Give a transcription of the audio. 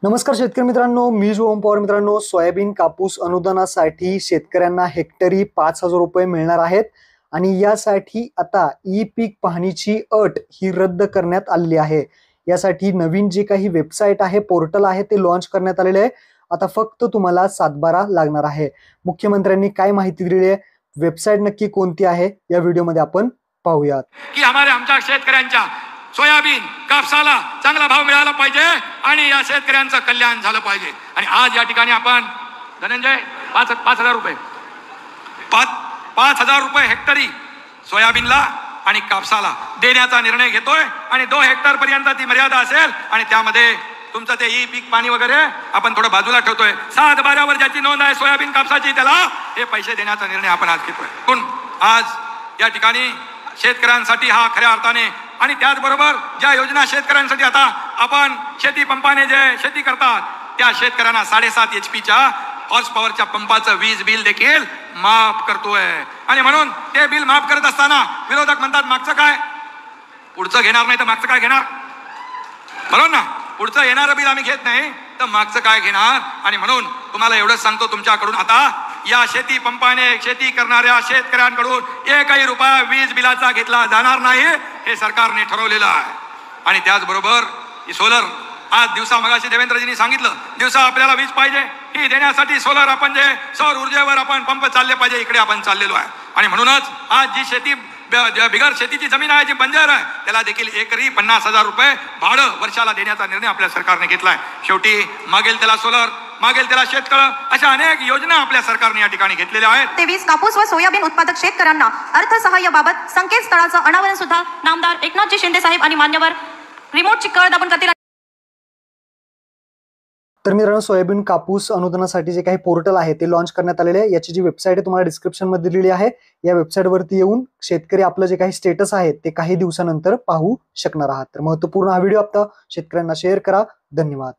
नमस्कार शेतकरी मित्रांनो, मी ओम पवार. मित्रांनो, सोयाबीन कापूस अनुदानासाठी शेतकऱ्यांना हेक्टरी 5,000 रुपये मिळणार आहेत आणि यासाठी आता ई पीक पाहणीची अट ही रद्द करण्यात आलेली आहे. यासाठी नवीन जे काही वेबसाईट आहे, पोर्टल आहे ते लॉन्च करण्यात आलेले आहे. आता फक्त तुम्हाला 7/12 लागणार आहे. मुख्यमंत्र्यांनी काय माहिती दिली आहे, वेबसाईट नक्की कोणती आहे, या व्हिडिओमध्ये आपण पाहूयात. की आमच्या शेतकऱ्यांच्या सोयाबीन कापसाला चांगला भाव मिळाला पाहिजे आणि या शेतकऱ्यांचं कल्याण झालं पाहिजे. आणि आज या ठिकाणी आपण धनंजय 5,000 रुपये 5,000 रुपये हेक्टरी सोयाबीनला आणि कापसाला देण्याचा निर्णय घेतोय. आणि 2 हेक्टर पर्यंत ती मर्यादा असेल आणि त्यामध्ये तुमचं ते ई पीक पाणी वगैरे आपण थोडं बाजूला ठेवतोय. 7/12 वर ज्याची नोंद आहे सोयाबीन कापसाची, त्याला हे पैसे देण्याचा निर्णय आपण आज घेतोय. पण आज या ठिकाणी शेतकऱ्यांसाठी हा खऱ्या अर्थाने आणि त्याचबरोबर ज्या योजना शेतकऱ्यांसाठी आता आपण शेती पंपाने जे शेती करतात त्या शेतकऱ्यांना 7.5 HP हॉर्स पॉवरच्या पंपाचं वीज बिल देखील माफ करतोय. आणि म्हणून ते बिल माफ करत असताना विरोधक म्हणतात मागचं काय, पुढचं घेणार नाही तर मागचं काय घेणार. बरोबर ना, पुढचं येणारं बिल आम्ही घेत नाही तर मागचं काय घेणार. आणि म्हणून तुम्हाला एवढंच सांगतो, तुमच्याकडून आता या शेती पंपाने शेती करणाऱ्या शेतकऱ्यांकडून एकही रुपया वीज बिलाचा घेतला जाणार नाही, हे सरकारने ठरवलेलं आहे. आणि त्याचबरोबर सोलर आज दिवसा, मगाशी देवेंद्रजींनी सांगितलं, दिवसा आपल्याला वीज पाहिजे, ही देण्यासाठी सोलर आपण जे सौर ऊर्जेवर आपण पंप चालले पाहिजे, इकडे आपण चाललेलो आहे. आणि म्हणूनच आज जी शेती बिगर शेतीची जमीन आहे, जी बंजर आहे, त्याला देखील एकरी 50,000 रुपये भाडं वर्षाला देण्याचा निर्णय आपल्या सरकारने घेतलाय. शेवटी मागेल त्याला सोलर, मागेल त्याला शेततळं, अशा अनेक योजना आपल्या सरकारने या ठिकाणी घेतलेल्या आहेत. 23 कापूस व सोयाबीन उत्पादक शेतकऱ्यांना अर्थसहाय्याबाबत संकेतस्थळाचं अनावरण सुद्धा नामदार एकनाथजी शिंदे साहेब आणि मान्यवर रिमोटची कळ दाबून करतील. तर मित्रांनो, सोयाबीन कापूस अनुदानासाठी जे काही पोर्टल आहे ते लॉन्च करण्यात आलेले आहे. याची जी वेबसाईट आहे तुम्हाला डिस्क्रिप्शन मध्ये दिलेली आहे. या वेबसाईटवरती येऊन शेतकरी आपलं जे काही स्टेटस आहे ते काही दिवसानंतर पाहू शकणार आहात. तर महत्त्वपूर्ण हा व्हिडिओ आता शेतकऱ्यांना शेअर करा. धन्यवाद.